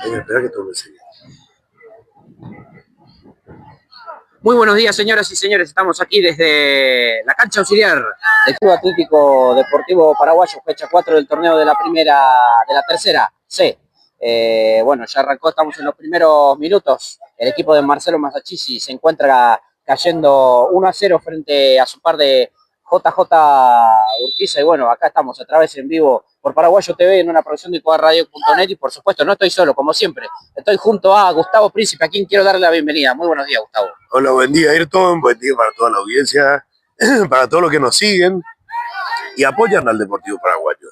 Espera que todo me siga. Muy buenos días, señoras y señores. Estamos aquí desde la cancha auxiliar del Club Atlético Deportivo Paraguayo, fecha 4 del torneo de la tercera C. Bueno, ya arrancó, estamos en los primeros minutos. El equipo de Marcelo Masachisi se encuentra cayendo 1-0 frente a su par de JJ Urquiza. Y bueno, acá estamos a través en vivo por Paraguayo TV en una producción de Radio.net. Y por supuesto, no estoy solo, como siempre. Estoy junto a Gustavo Príncipe, a quien quiero darle la bienvenida. Muy buenos días, Gustavo. Hola, buen día, Ayrton. Buen día para toda la audiencia, para todos los que nos siguen y apoyan al Deportivo Paraguayo.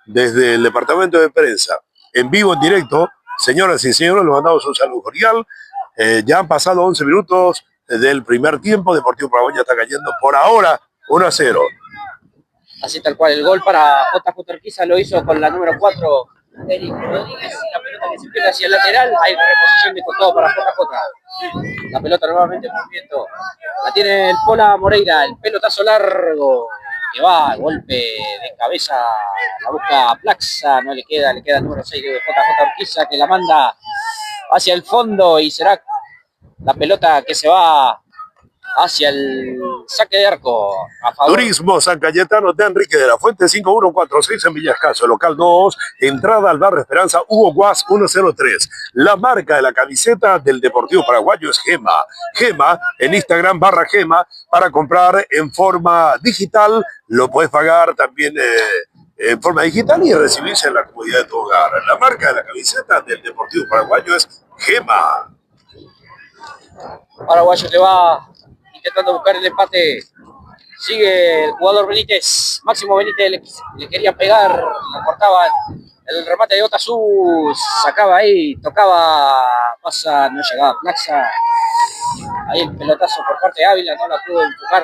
Desde el departamento de prensa, en vivo, en directo, señoras y señores, les mandamos un saludo cordial. Ya han pasado 11 minutos del primer tiempo. Deportivo Paraguayo está cayendo por ahora 1-0. Así tal cual, el gol para JJ Urquiza lo hizo con la número 4, Eric Rodríguez, y la pelota que se pierde hacia el lateral, hay reposición de costado para JJ. La pelota nuevamente en movimiento, la tiene el Pola Moreira, el pelotazo largo, que va, golpe de cabeza, la busca Plaxa, no le queda el número 6 de JJ Urquiza, que la manda hacia el fondo y será la pelota que se va hacia el saque de arco a favor. Turismo San Cayetano de Enrique de la Fuente 5146 en Villascaso, local 2, entrada al Barrio Esperanza, Hugo Guas 103. La marca de la camiseta del Deportivo Paraguayo es Gema. Gema en Instagram /Gema para comprar en forma digital. Lo puedes pagar también en forma digital y recibirse en la comodidad de tu hogar. La marca de la camiseta del Deportivo Paraguayo es Gema. Paraguayo que va intentando buscar el empate. Sigue el jugador Benítez, Máximo Benítez le quería pegar, lo cortaba el remate de Otazú, sacaba ahí, tocaba, pasa, no llegaba Plaxa. Ahí el pelotazo por parte de Ávila, no la pudo empujar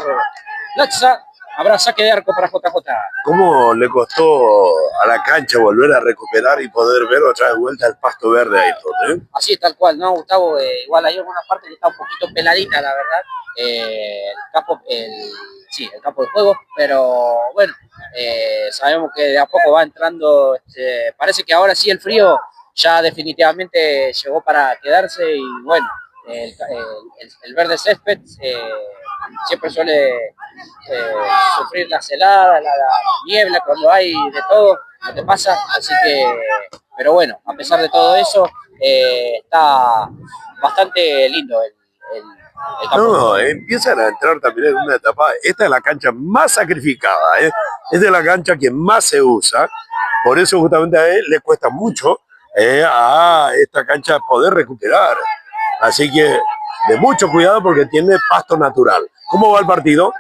Plaxa. Habrá saque de arco para JJ. ¿Cómo le costó a la cancha volver a recuperar y poder ver otra vez vuelta el pasto verde ahí todo, eh? Así es, tal cual, ¿no, Gustavo? Igual hay algunas partes que está un poquito peladita, la verdad. El campo de juego, pero bueno, sabemos que de a poco va entrando, parece que ahora sí el frío ya definitivamente llegó para quedarse y bueno, el verde césped siempre suele sufrir las heladas, la niebla, cuando hay de todo lo que pasa, así que, pero bueno, a pesar de todo eso, está bastante lindo el No, empiezan a entrar también en una etapa. Esta es la cancha más sacrificada, ¿eh? Esta es la cancha que más se usa. Por eso justamente a él le cuesta mucho a esta cancha poder recuperar. Así que de mucho cuidado porque tiene pasto natural. ¿Cómo va el partido?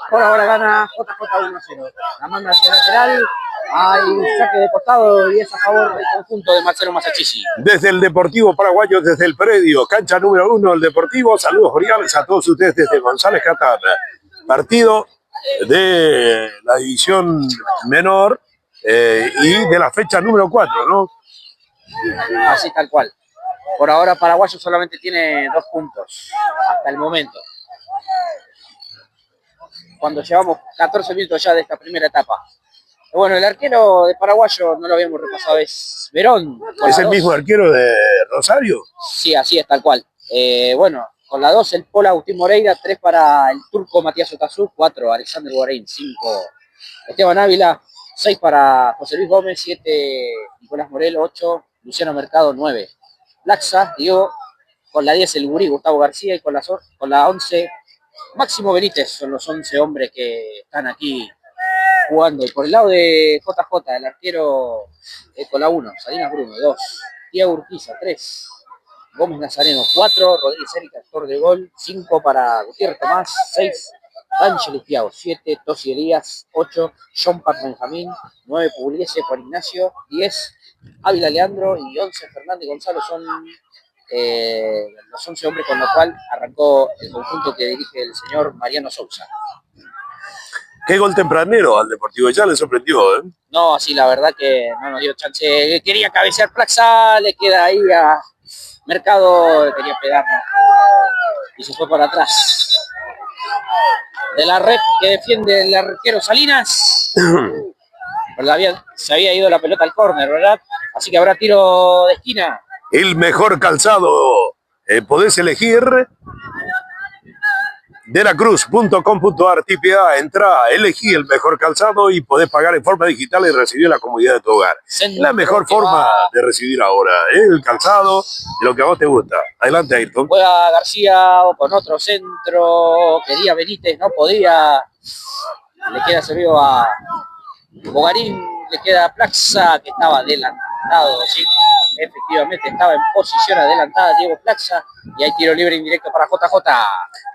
Por ahora gana JJ 1-0. La manda hacia el lateral. Hay un saque de costado y es a favor del conjunto de Marcelo Masachisi. Desde el Deportivo Paraguayo, desde el predio, cancha número 1 del Deportivo. Saludos cordiales a todos ustedes desde González Catán. Partido de la división menor y de la fecha número 4, ¿no? Así tal cual. Por ahora Paraguayo solamente tiene 2 puntos hasta el momento. Cuando llevamos 14 minutos ya de esta primera etapa. Bueno, el arquero de Paraguayo no lo habíamos repasado, es Verón. ¿Es el mismo arquero de Rosario? Sí, así es, tal cual. Bueno, con la 2 el Pola Agustín Moreira, 3 para el turco Matías Otazú, 4 Alexander Guarín, 5 Esteban Ávila, 6 para José Luis Gómez, 7 Nicolás Morelo, 8 Luciano Mercado, 9 Laxa, Diego, con la 10 el Gurí Gustavo García y con la 11 Máximo Benítez. Son los 11 hombres que están aquí jugando. Y por el lado de JJ, el arquero con la 1, Salinas Bruno, 2, Diego Urquiza, 3, Gómez Nazareno, 4, Rodríguez Erika, actor de gol, 5 para Gutiérrez Tomás, 6, D'Angelo Piao, 7, Tosi Elías, 8, John Pat Benjamín, 9, Pugliese Juan Ignacio, 10, Ávila Leandro y 11, Fernández Gonzalo. Son los 11 hombres con los cual arrancó el conjunto que dirige el señor Mariano Sousa. Qué gol tempranero al Deportivo, ya le sorprendió, ¿eh? No, sí, la verdad que no nos dio chance. Quería cabecear Plaxa, le queda ahí a Mercado, le quería pegar, ¿no? Y se fue por atrás. De la red que defiende el arquero Salinas. Pero se había ido la pelota al córner, ¿verdad? Así que habrá tiro de esquina. El mejor calzado. Podés elegir delacruz.com.ar TPA, entra, elegí el mejor calzado y podés pagar en forma digital y recibir la comodidad de tu hogar. Centro La mejor forma de recibir ahora, el calzado, lo que a vos te gusta. Adelante, Ayrton. Juega García con otro centro, quería Benítez, no podía. Le queda servido a Bogarín, le queda Plaxa, que estaba adelantado, sí. Efectivamente estaba en posición adelantada Diego Plaxa y hay tiro libre indirecto para JJ.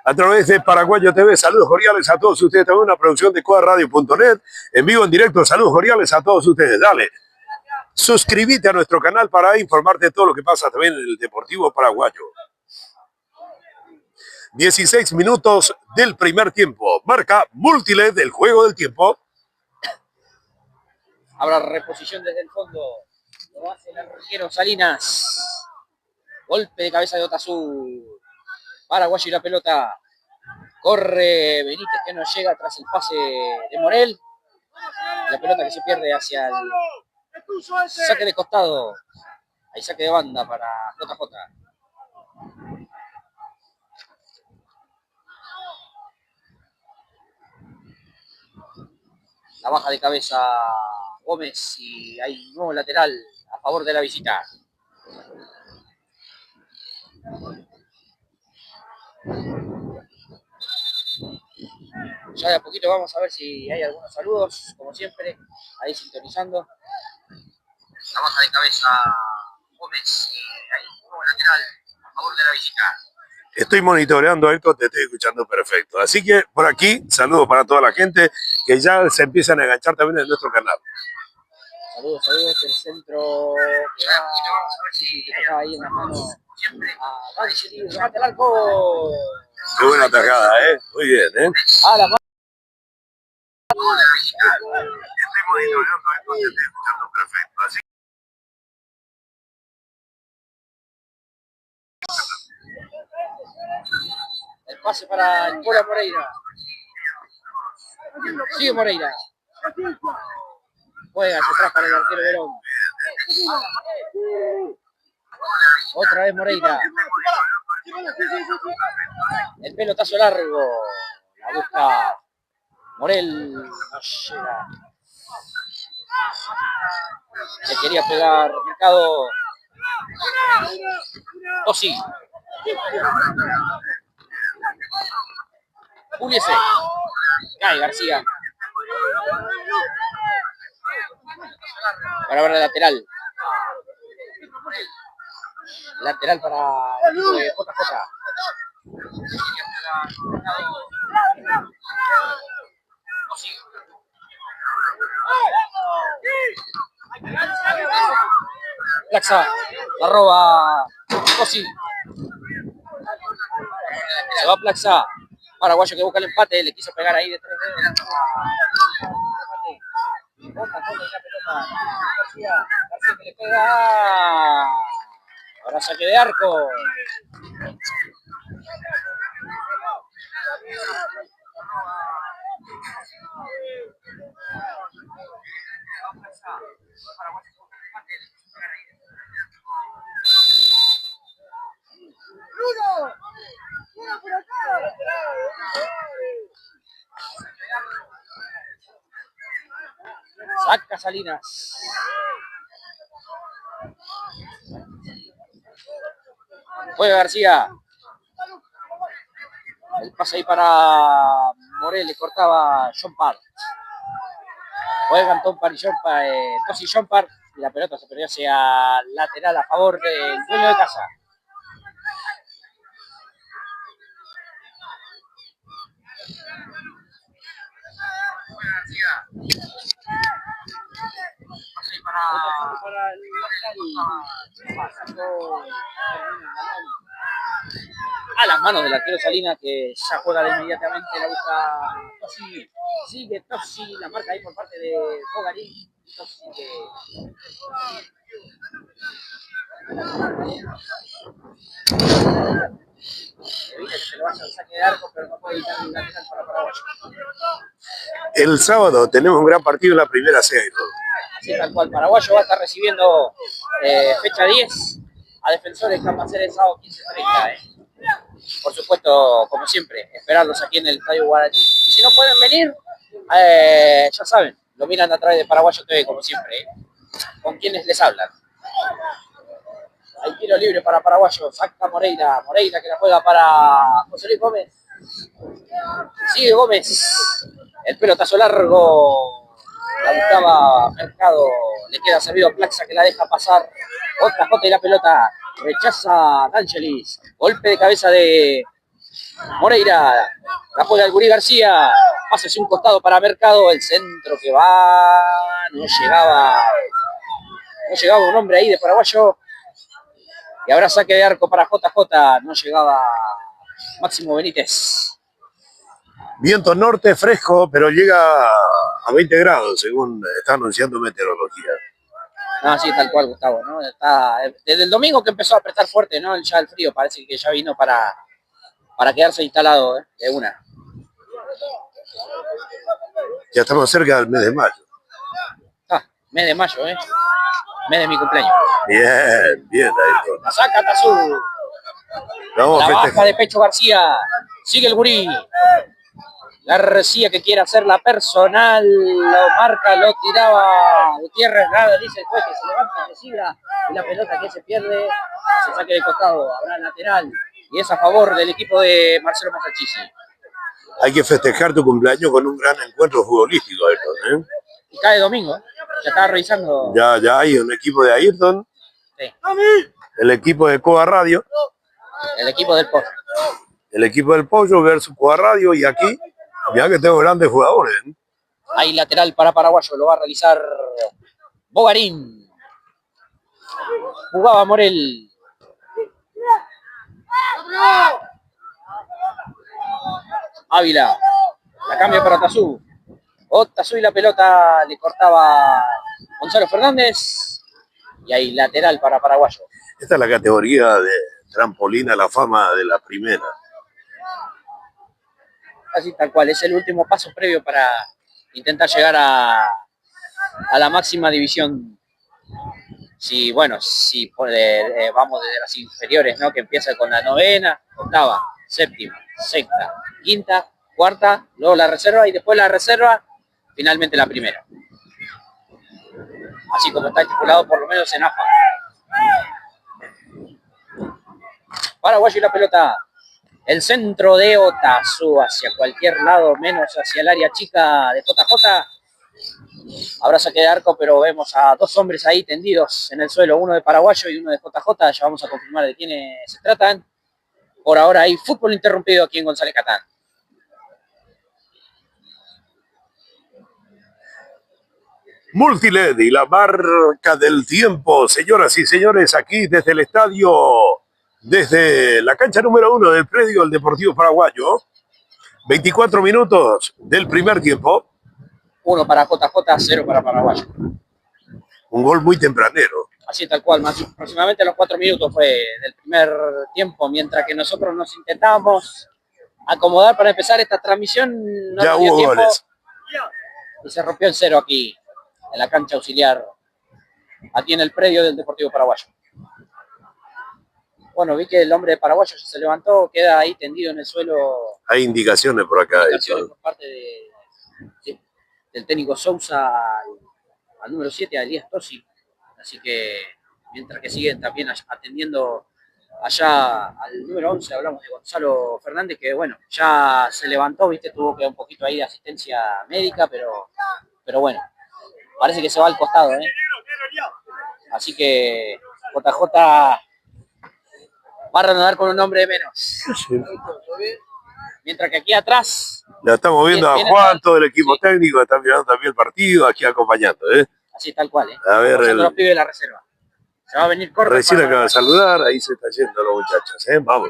A través de Paraguayo TV, saludos cordiales a todos ustedes. También una producción de coaradio.net, en vivo, en directo. Saludos cordiales a todos ustedes. Dale, suscríbete a nuestro canal para informarte de todo lo que pasa también en el Deportivo Paraguayo. 16 minutos del primer tiempo. Marca Multiled del juego del tiempo. Habrá reposición desde el fondo. Lo hace el arquero Salinas. Golpe de cabeza de Otazú. Paraguayo y la pelota. Corre Benítez que no llega tras el pase de Morel. La pelota que se pierde hacia el saque de costado. Hay saque de banda para JJ. La baja de cabeza Gómez y hay un nuevo lateral a favor de la visita. Ya de a poquito vamos a ver si hay algunos saludos, como siempre, ahí sintonizando. La baja de cabeza Gómez y hay un nuevo lateral a favor de la visita. Estoy monitoreando esto, te estoy escuchando perfecto. Así que por aquí, saludos para toda la gente que ya se empiezan a enganchar también en nuestro canal. Saludos, saludos, el centro que va, sí, que está ahí en la mano a Bancheri, remate al arco. Qué buena tajada, muy bien, A la mano. Estoy monitoreando esto, te estoy escuchando perfecto. Así El pase para el Pola Moreira. Sigue Moreira. Juega hacia atrás para el arquero Verón. Otra vez Moreira. El pelotazo largo. La busca Morel. No llega. Le quería pegar Mercado. Tosi. Puliese. Cae García. Para ver el lateral. Lateral para el equipo de JJ. Plaxa. La roba Tosi. Se va Plaxa. Paraguayo que busca el empate. Le quiso pegar ahí de 3 dedos. García que le pega. Ahora saque de arco. Saca Salinas. Juega García. El pase ahí para Morel, le cortaba John Parr. Juegan Tom Parr y Tosi John Parr. Y la pelota se perdió hacia lateral a favor del dueño de casa. A las manos del arquero Salinas, que ya juega de inmediatamente, la busca Tosi. Sigue Tosi, la marca ahí por parte de Bogarín. Tosi que... evita que se le vaya al saque de arco, pero no puede evitar el lateral para Paraguay. el sábado tenemos un gran partido en la primera serie. Así tal cual, Paraguayo va a estar recibiendo fecha 10 a Defensores Campaceres sábado 15:30. Por supuesto, como siempre, esperarlos aquí en el Estadio Guaraní. Y si no pueden venir, ya saben, lo miran a través de Paraguayo TV, como siempre, con quienes les hablan. Hay tiro libre para Paraguayo, saca Moreira que la juega para José Luis Gómez. Sigue Gómez, el pelotazo largo, la buscaba Mercado, le queda servido a Plaxa que la deja pasar. Otra jota y la pelota rechaza D'Angelis, golpe de cabeza de Moreira, la juega el Gurí García, pasa hacia un costado para Mercado, el centro que va, no llegaba un hombre ahí de Paraguayo, y ahora saque de arco para JJ, no llegaba Máximo Benítez. Viento norte fresco, pero llega a 20 grados, según está anunciando meteorología. No, sí, tal cual, Gustavo, ¿no? Está, desde el domingo que empezó a apretar fuerte, ¿no? Ya el frío parece que ya vino para quedarse instalado, de una. Ya estamos cerca del mes de mayo. Mes de mayo, mes de mi cumpleaños. Bien, bien, ahí. La saca Tazú. La baja de pecho García. Sigue el Gurí. García que quiere hacer la personal. Lo marca, lo tiraba Gutiérrez. Nada, dice el juez que se levanta, que siga. Y la pelota que se pierde. Se saque de costado. Habrá lateral. Y es a favor del equipo de Marcelo Masachisi. Hay que festejar tu cumpleaños con un gran encuentro futbolístico, Ayrton, Y cae domingo, ya estaba revisando. Ya hay un equipo de Ayrton. Sí. El equipo de Coa Radio. El equipo del Pollo. El equipo del Pollo versus Coa Radio. Y aquí, ya que tengo grandes jugadores. Hay lateral para Paraguayo, lo va a realizar Bogarín. Jugaba Morel. Ávila, la cambia para Tazú. Tazú y la pelota le cortaba Gonzalo Fernández. Y hay lateral para Paraguayo. Esta es la categoría de trampolín a la fama de la primera. Así tal cual, es el último paso previo para intentar llegar a la máxima división. Si vamos desde las inferiores, ¿no? Que empieza con la novena, octava, séptima, sexta, quinta, cuarta, luego la reserva y después la reserva, finalmente la primera. Así como está estipulado por lo menos en AFA. Paraguayo y la pelota. El centro de Tazú hacia cualquier lado, menos hacia el área chica de JJ. Habrá saque de arco, pero vemos a dos hombres ahí tendidos en el suelo, uno de Paraguayo y uno de JJ. Ya vamos a confirmar de quiénes se tratan. Por ahora hay fútbol interrumpido aquí en González Catán. Multiled y la marca del tiempo, señoras y señores, aquí desde el estadio, desde la cancha número 1 del predio del Deportivo Paraguayo. 24 minutos del primer tiempo. 1 para JJ, 0 para Paraguayo. Un gol muy tempranero. Así tal cual, más aproximadamente a los 4 minutos fue del primer tiempo, mientras que nosotros nos intentábamos acomodar para empezar esta transmisión. No ya hubo tiempo, goles. Y se rompió el 0 aquí, en la cancha auxiliar, aquí en el predio del Deportivo Paraguayo. Bueno, vi que el hombre de Paraguayo ya se levantó, queda ahí tendido en el suelo. Hay indicaciones por acá. Indicaciones por parte del técnico Sousa al número 7, a Elías Tosi. Así que mientras que siguen también atendiendo allá al número 11, hablamos de Gonzalo Fernández, que bueno, ya se levantó, viste, tuvo que un poquito ahí de asistencia médica, pero bueno, parece que se va al costado, Así que JJ va a reanudar con un hombre de menos. Sí. Mientras que aquí atrás... Ya estamos viendo a Juan, todo el equipo técnico, está mirando también el partido, aquí acompañando, Así tal cual, A ver, los pibes de la reserva. Se va a venir corto. Recién acaba de saludar, ahí se está yendo los muchachos, Vamos.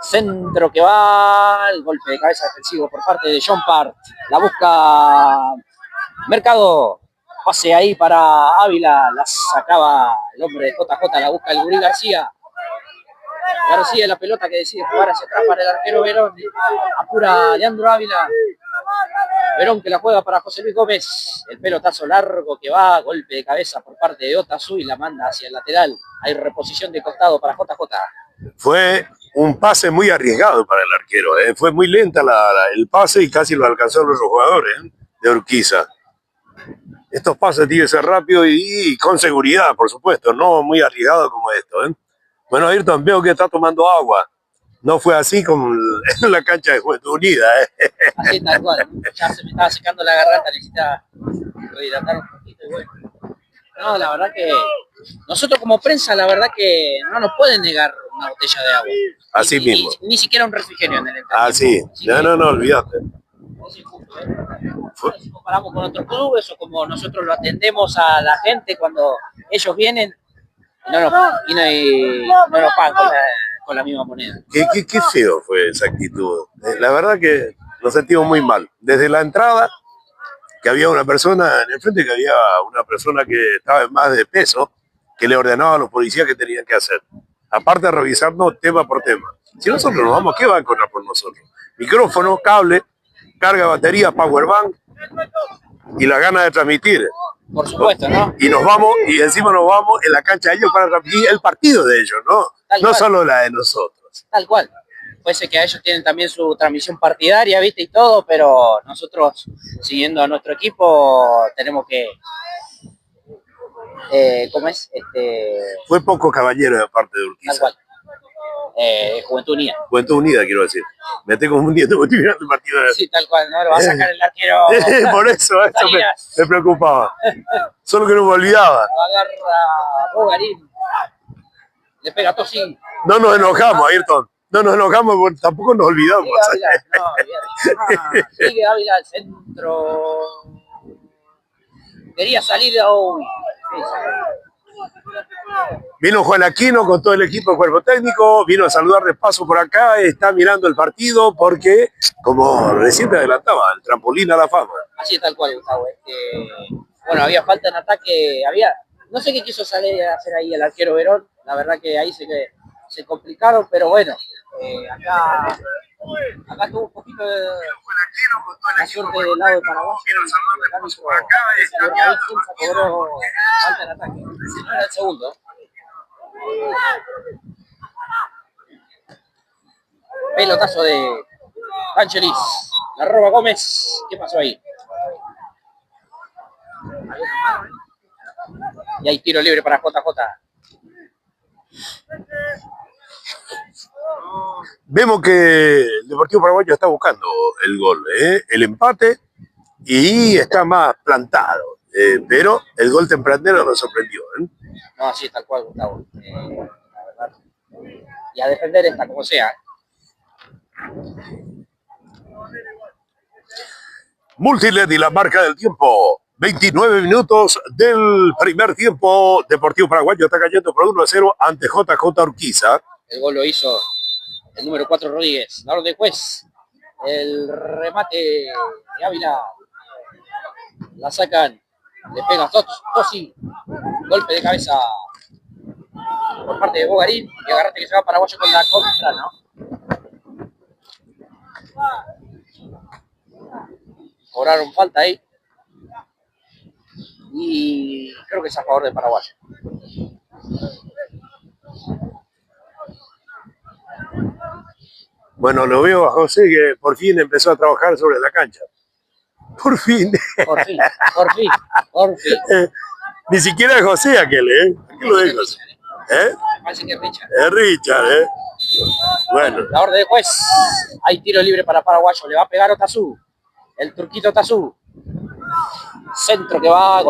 Centro que va, el golpe de cabeza defensivo por parte de John Part. La busca Mercado. Pase ahí para Ávila, la sacaba el hombre de JJ, la busca el Gurí García. García, la pelota que decide jugar hacia atrás para el arquero Verón. Apura Leandro Ávila. Verón que la juega para José Luis Gómez. El pelotazo largo que va, golpe de cabeza por parte de Otazu y la manda hacia el lateral. Hay reposición de costado para JJ. Fue un pase muy arriesgado para el arquero. Fue muy lenta el pase y casi lo alcanzó los jugadores de Urquiza. Estos pases tienen que ser rápidos y con seguridad, por supuesto, no muy arriesgado como esto. Bueno, Ayrton, veo que está tomando agua. No fue así como en la cancha de Juventud Unida. Así tal cual. Ya se me estaba secando la garganta, necesita rehidratar un poquito y bueno. No, la verdad que nosotros como prensa, la verdad que no nos pueden negar una botella de agua. Así mismo. Ni siquiera un refrigerio en el entrenamiento. Así. No, olvídate. Es injusto, ¿eh? Si comparamos con otros clubes o como nosotros lo atendemos a la gente cuando ellos vienen y no nos pagan con la misma moneda. Qué feo fue esa actitud. La verdad que nos sentimos muy mal. Desde la entrada, que había una persona en el frente, que había una persona que estaba en más de peso, que le ordenaba a los policías qué tenían que hacer. Aparte de revisarnos tema por tema. Si nosotros nos vamos, ¿qué va a encontrar por nosotros? Micrófono, cable, carga de batería, powerbank y la gana de transmitir. Por supuesto, ¿no? Y nos vamos, y encima nos vamos en la cancha de ellos para transmitir el partido de ellos, ¿no? No solo la de nosotros. Tal cual. Puede ser que ellos tienen también su transmisión partidaria, ¿viste? Y todo, pero nosotros, siguiendo a nuestro equipo, tenemos que... ¿cómo es? Fue poco caballero de parte de Urquiza. Tal cual. Juventud Unida. Juventud Unida, quiero decir. Me estoy confundiendo, me estoy mirando el partido de... Sí, tal cual, no lo va a sacar el arquero. Por eso me preocupaba. Solo que no me olvidaba. Lo agarra Bogarín. Le pega Tosín. No nos enojamos, Ayrton. No nos enojamos porque tampoco nos olvidamos. Sigue Ávila al centro. Quería salir a un... Vino Juan Aquino con todo el equipo de cuerpo técnico, vino a saludar de paso por acá, está mirando el partido porque, como recién te adelantaba, el trampolín a la fama. Así es tal cual, Gustavo. Bueno, había falta en ataque, no sé qué quiso salir a hacer ahí el arquero Verón, la verdad que ahí se complicaron, pero bueno, acá tuvo un poquito de la suerte del lado de Paraguay. Cobró falta en ataque, no era el segundo. Pelotazo de Angelis, la roba Gómez, ¿qué pasó ahí? Y hay tiro libre para JJ. Vemos que el Deportivo Paraguayo está buscando el gol, el empate, y está más plantado. Pero el gol tempranero nos sorprendió. No, así tal cual, Gustavo. La verdad. Y a defender esta como sea. Multiled y la marca del tiempo. 29 minutos del primer tiempo. Deportivo Paraguayo está cayendo por 1-0 ante JJ Urquiza. El gol lo hizo el número 4 Rodríguez. La orden de juez. El remate de Ávila. La sacan. Le pega Tosi. Golpe de cabeza por parte de Bogarín. Y agarrate que se va Paraguayo con la contra, ¿no? Cobraron falta ahí. Y creo que es a favor de Paraguayo. Bueno, lo veo a José que por fin empezó a trabajar sobre la cancha. Por fin. Por fin. Ni siquiera es José aquel, ¿Qué lo digo? Parece que es Richard. Es Richard, Bueno. La orden de juez. Hay tiro libre para Paraguayo. Le va a pegar Otazu. El turquito Otazu. Centro que va.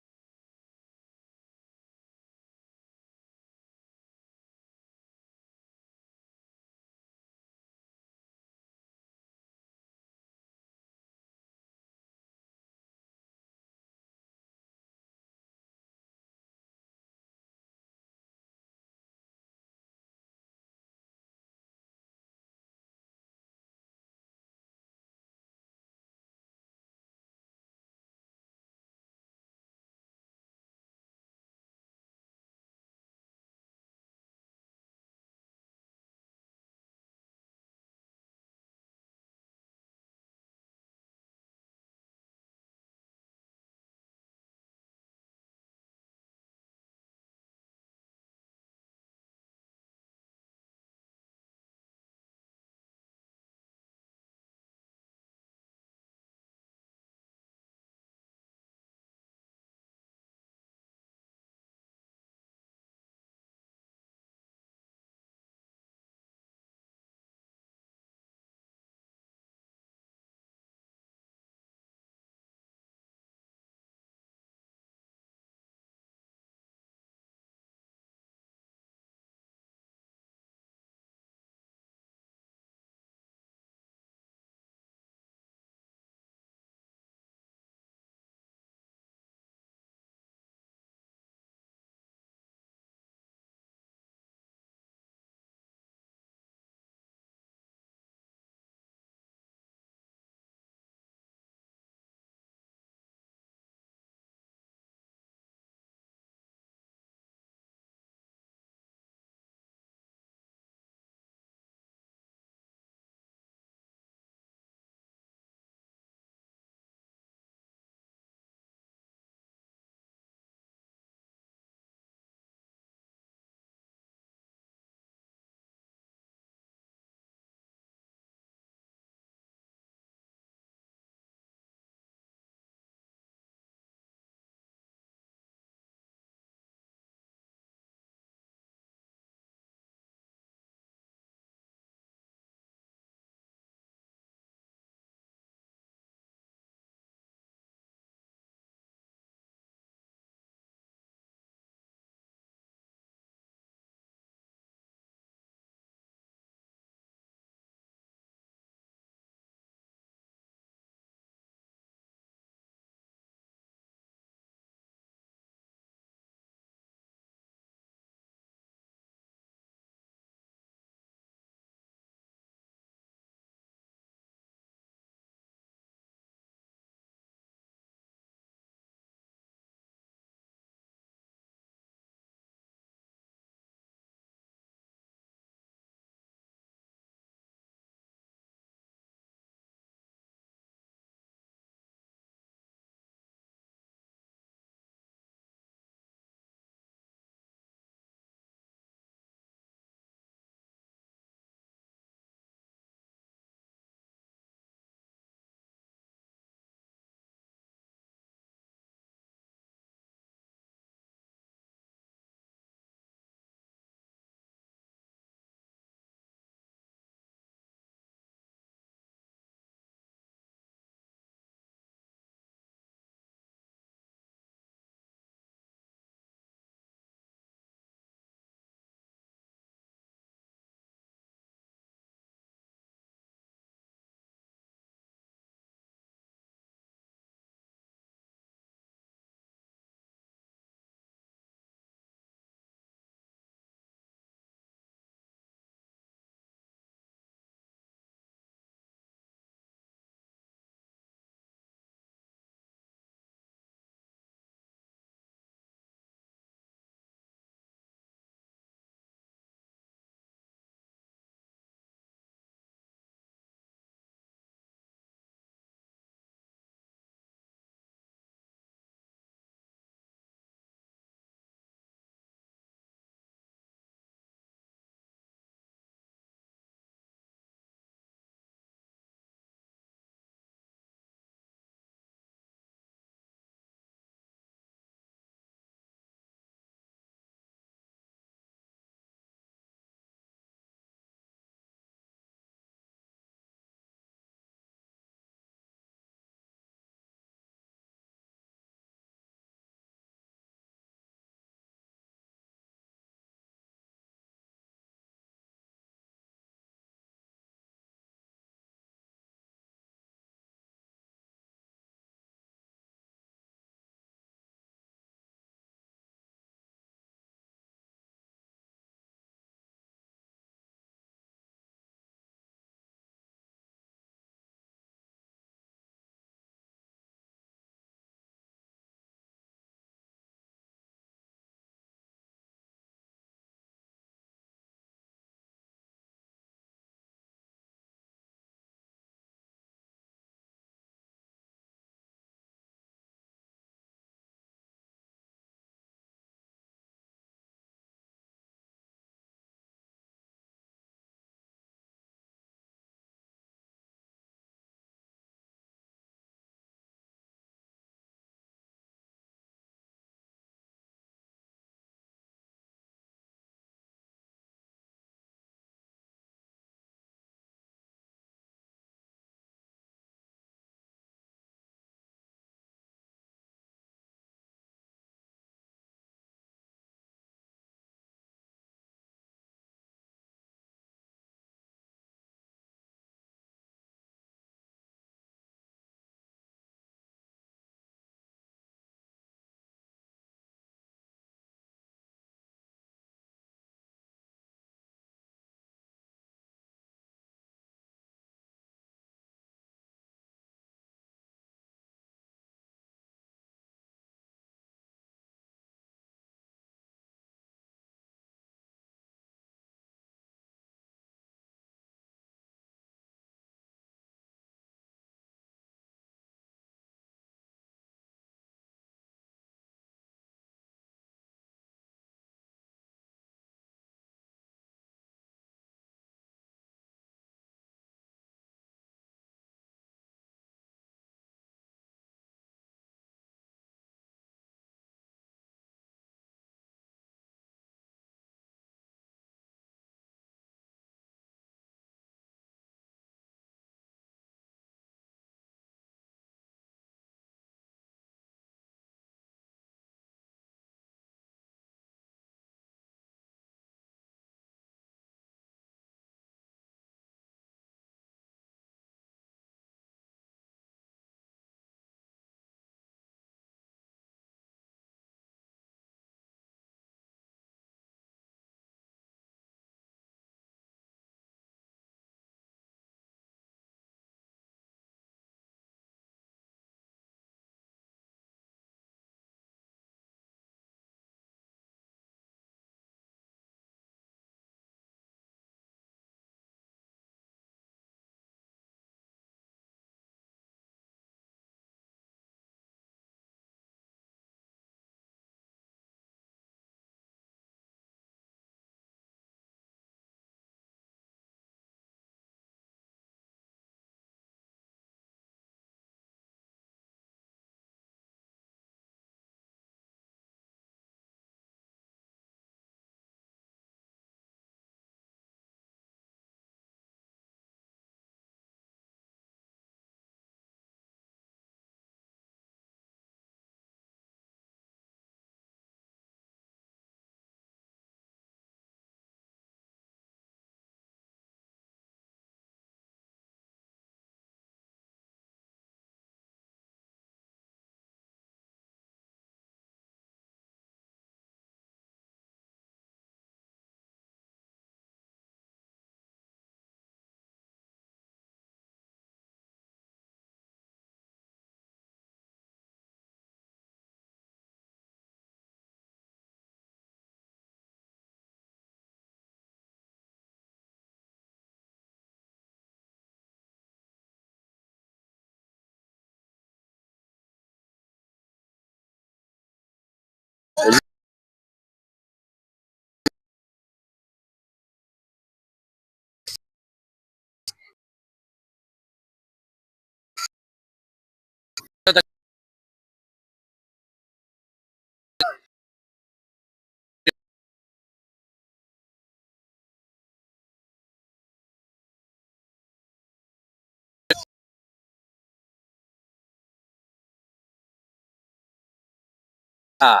Ah,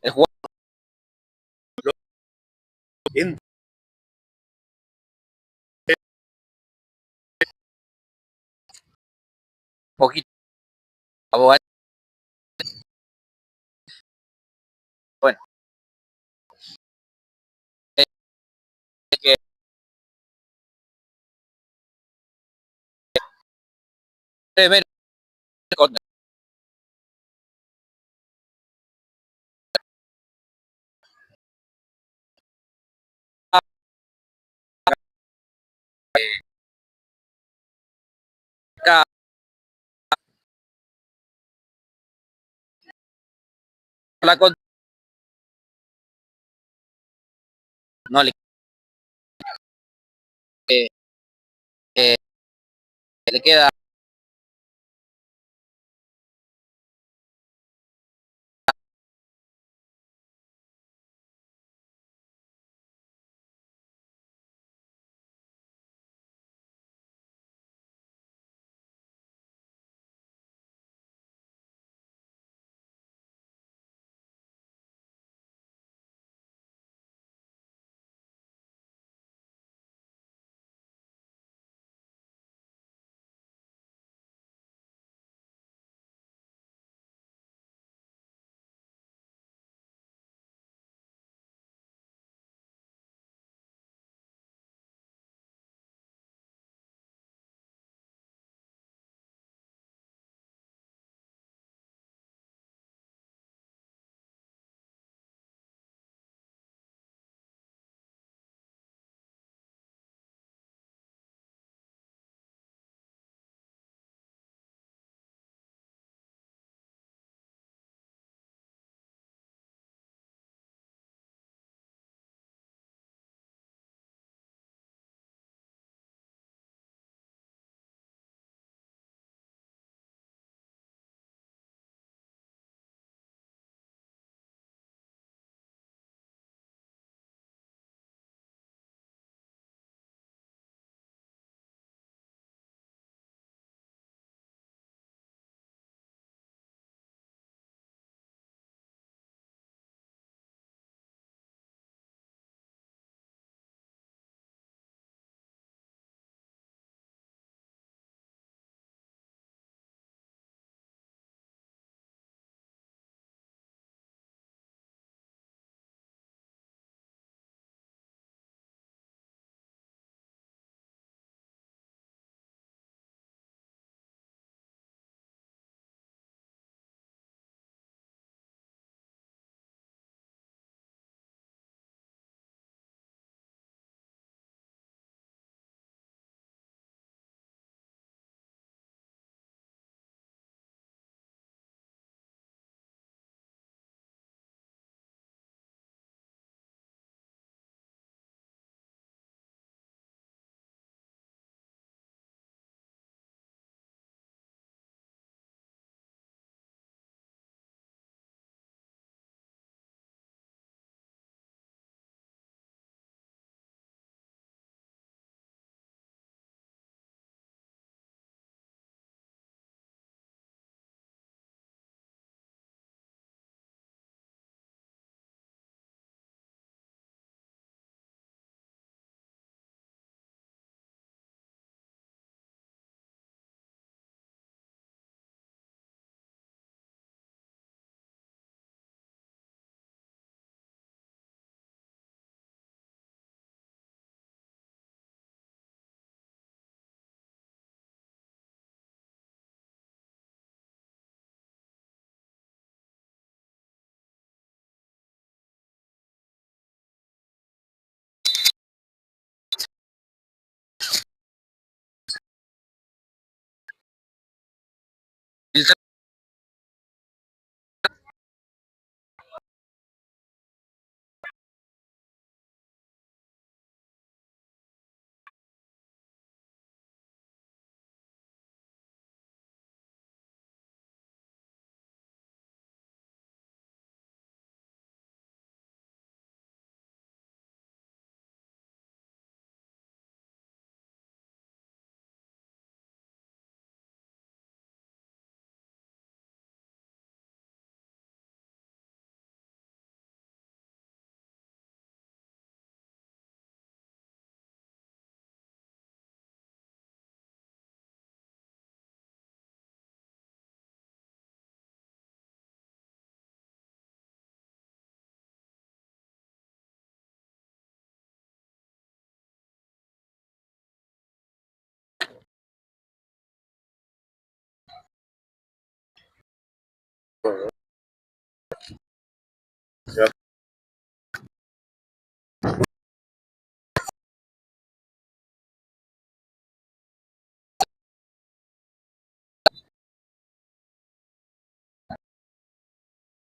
el jugador En un poquito abogado, bueno, es que brevemente contra acá, la contra, no le, eh, le queda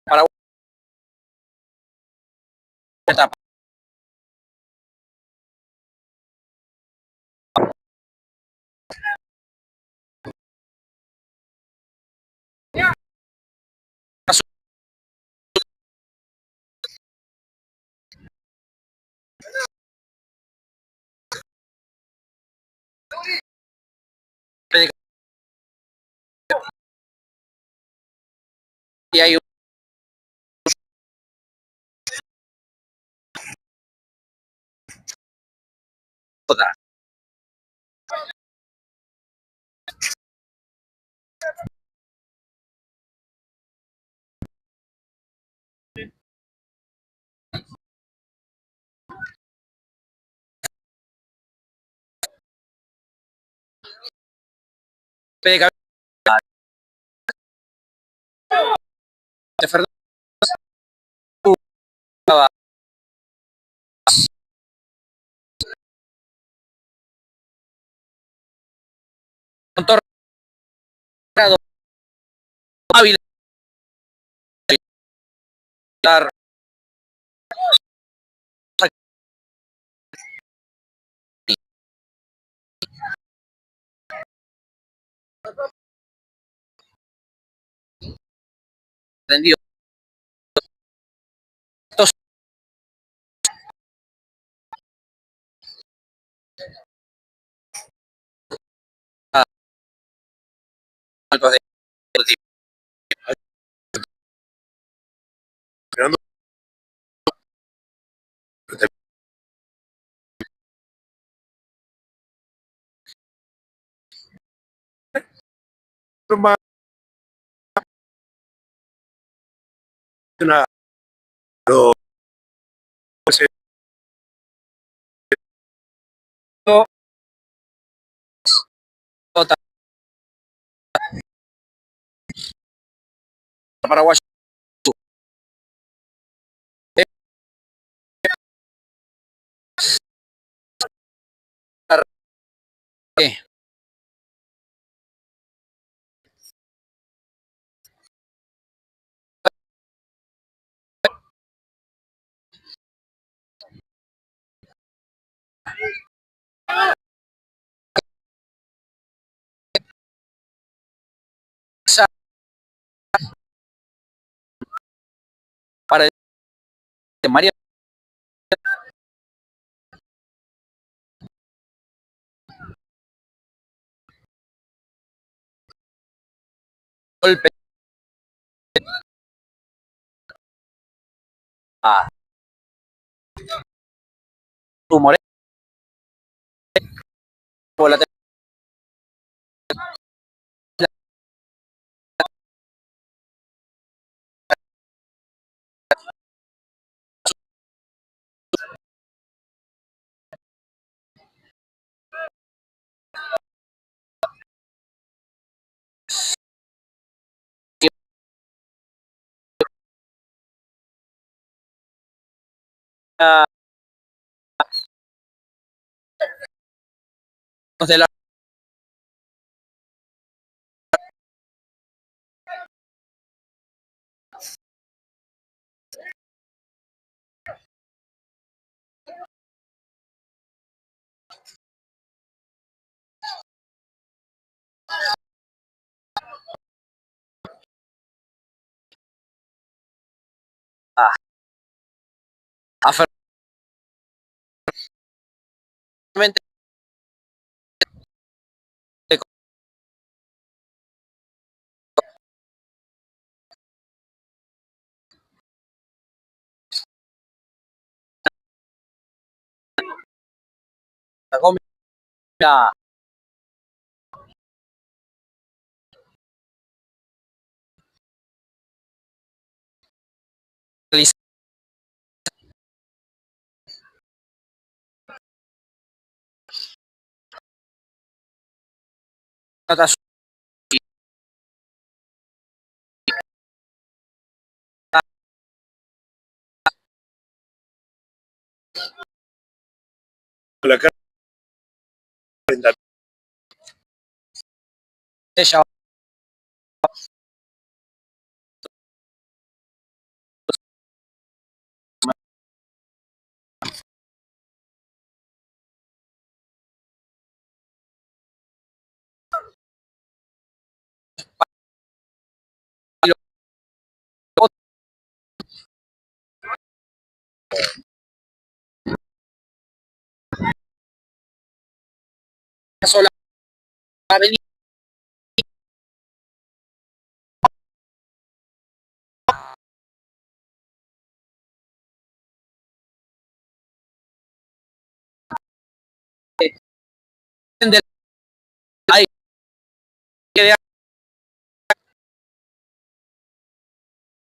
Paraguay etapa. Y hay otra. De Fernando Torrado Ávila atendido Paraguay. Para el María golpe a tu Moreno por la de la a Fernández de Gómez la licitación la cara. Ella sola va a venir de ahí que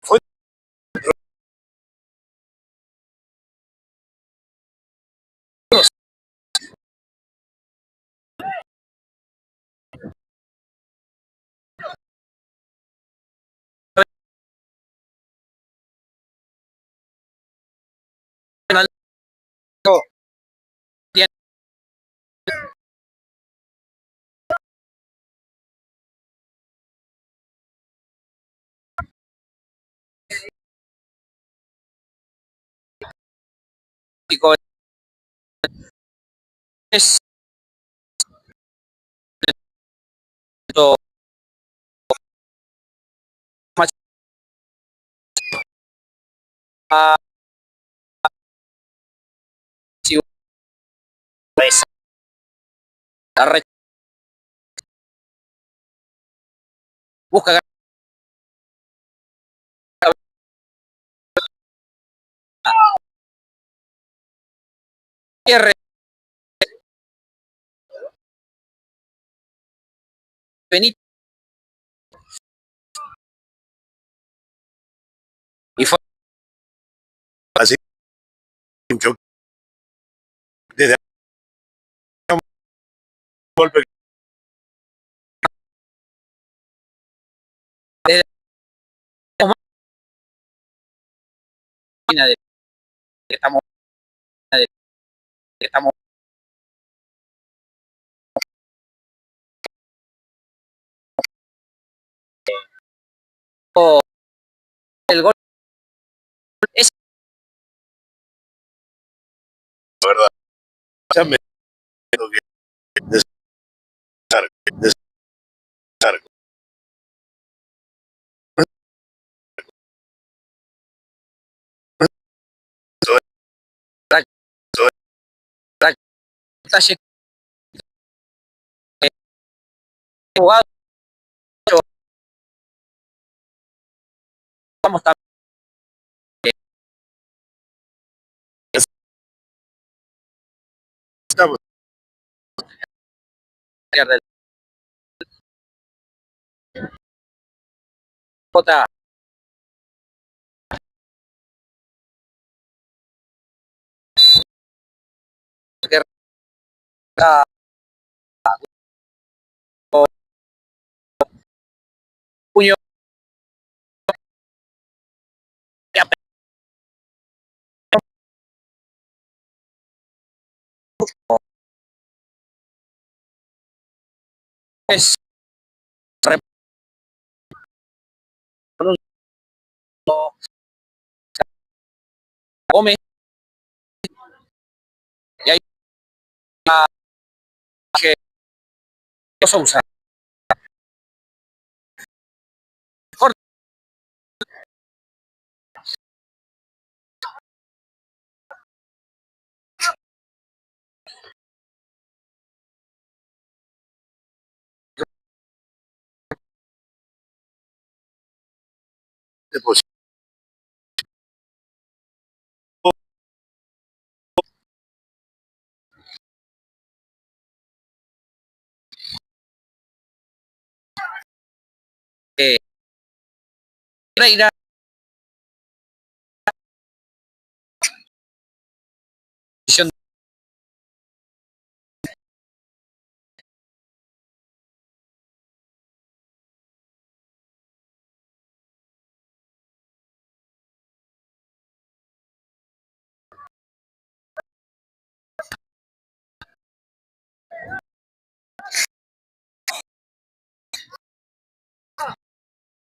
Fue es busca cierre Benito y fue así un choque desde un golpe desde la máquina de que estamos de que estamos el gol es la verdad. Ya me tengo que desarco, desarco. detalle jugado vamos a Estamos del J que puño es Gómez y ahí que Sousa corte depositando Reina decisión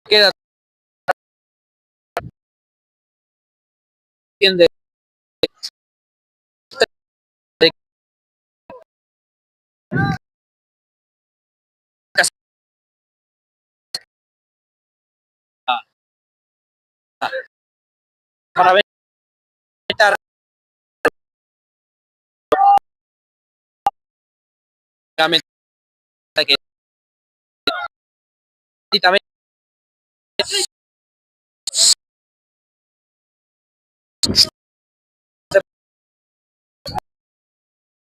queda bien de casa para ver realmente que y también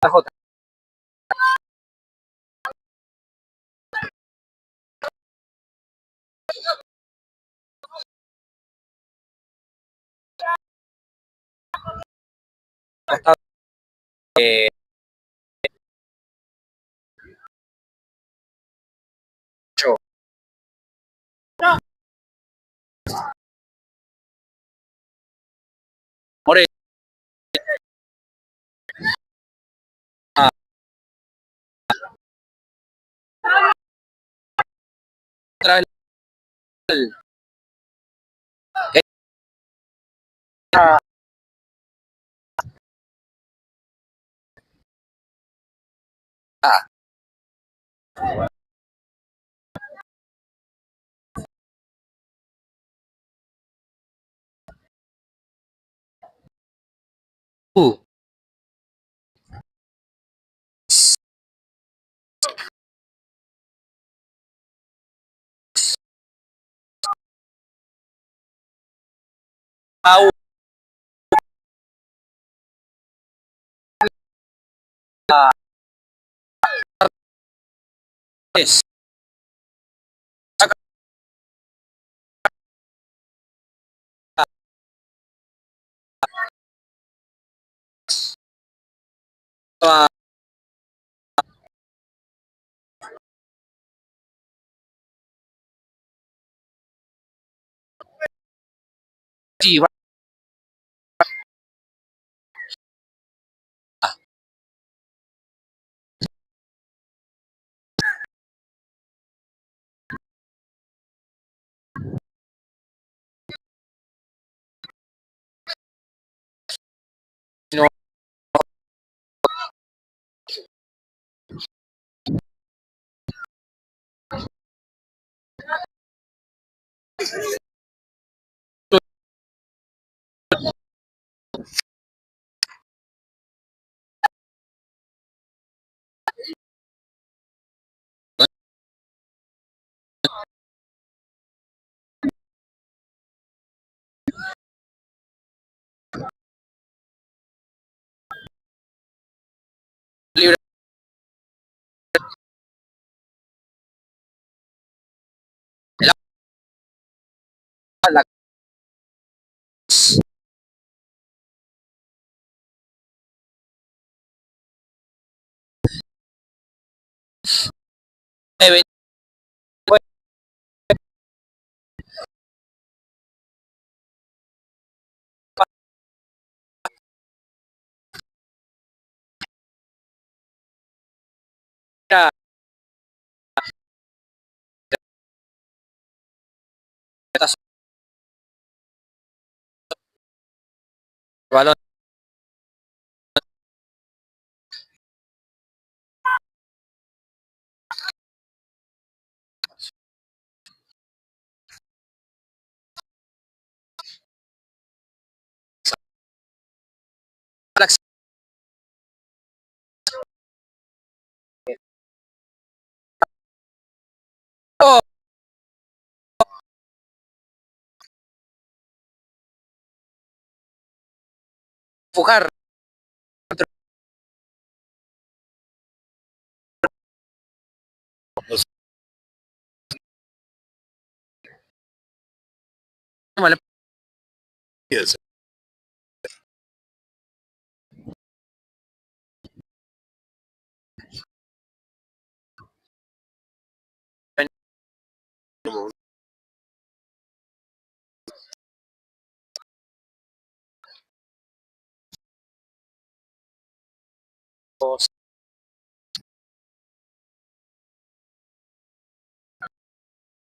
la J. Costado, eh, yo. More, ah, otra vez el- ah, ah, uh, ah, es, ah, sí, va, no, libre, el agua, la era balón, oh, empujar, vale, Yes.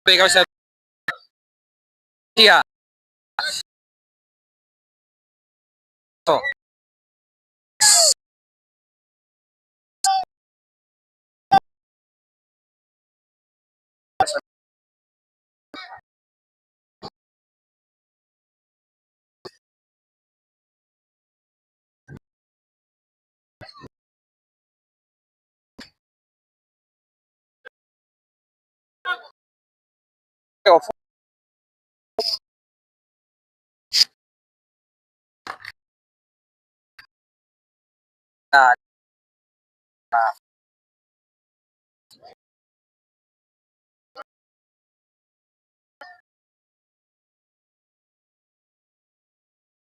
de cabeza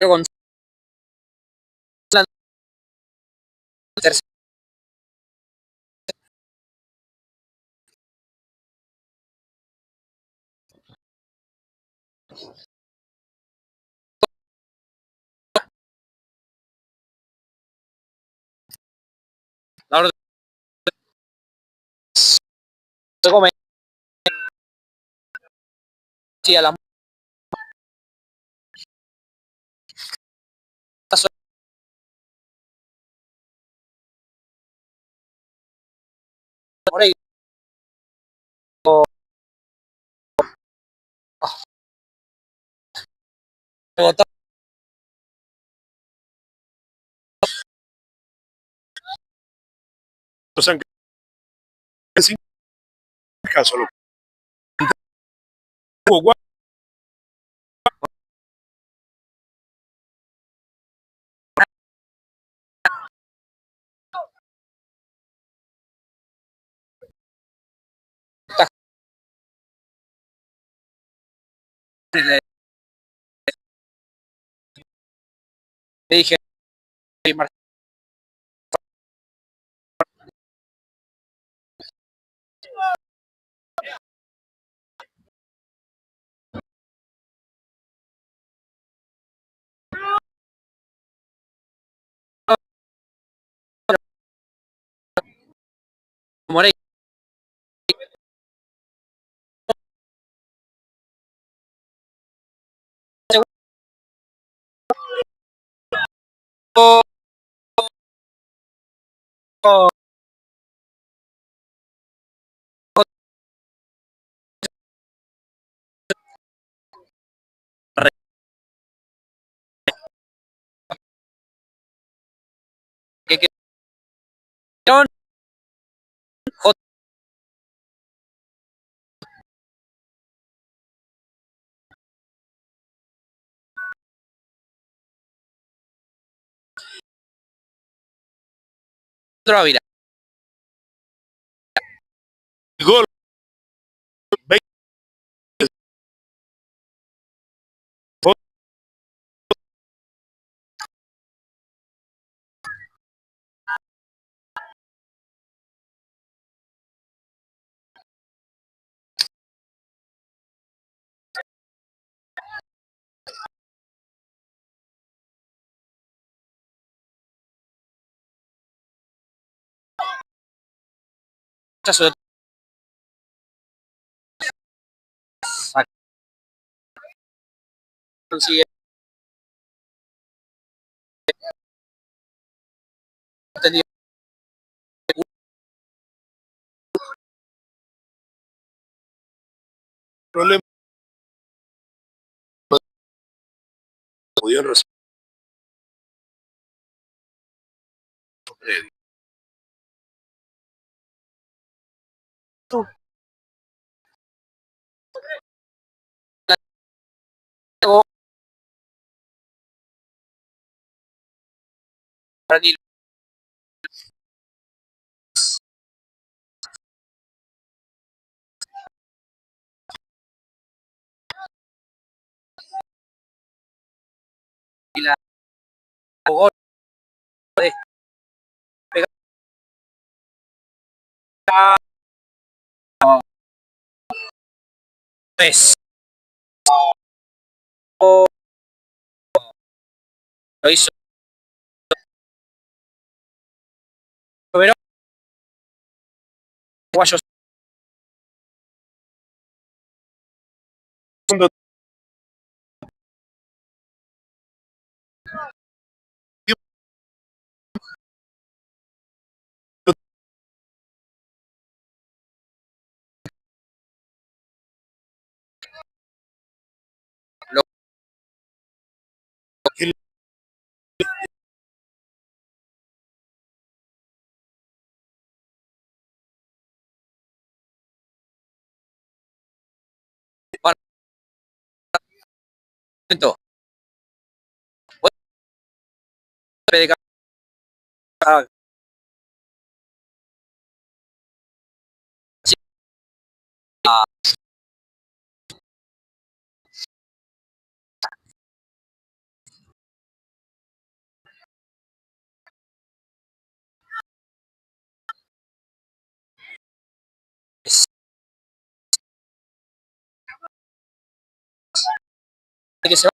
Con la tercera la orden se come sí, a las por ahí. San caso local. Hugo Le dije Moreira. Que quedaron J. Ávila. Gol 20 Sacaron sí, entendido. problemas podían resolver. Y la jugó de pegar tres. Lo hizo Verón, Guayos Momento. Que se va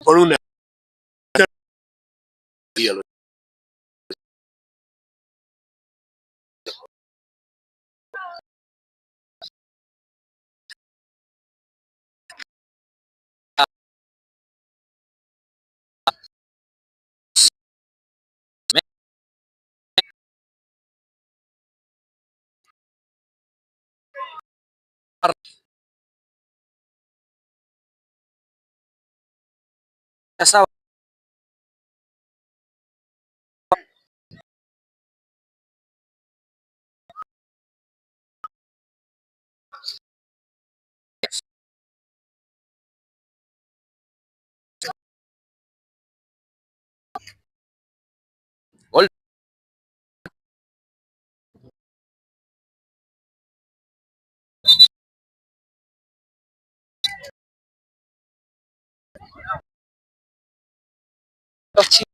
por una pasaba. Gol. Los chicos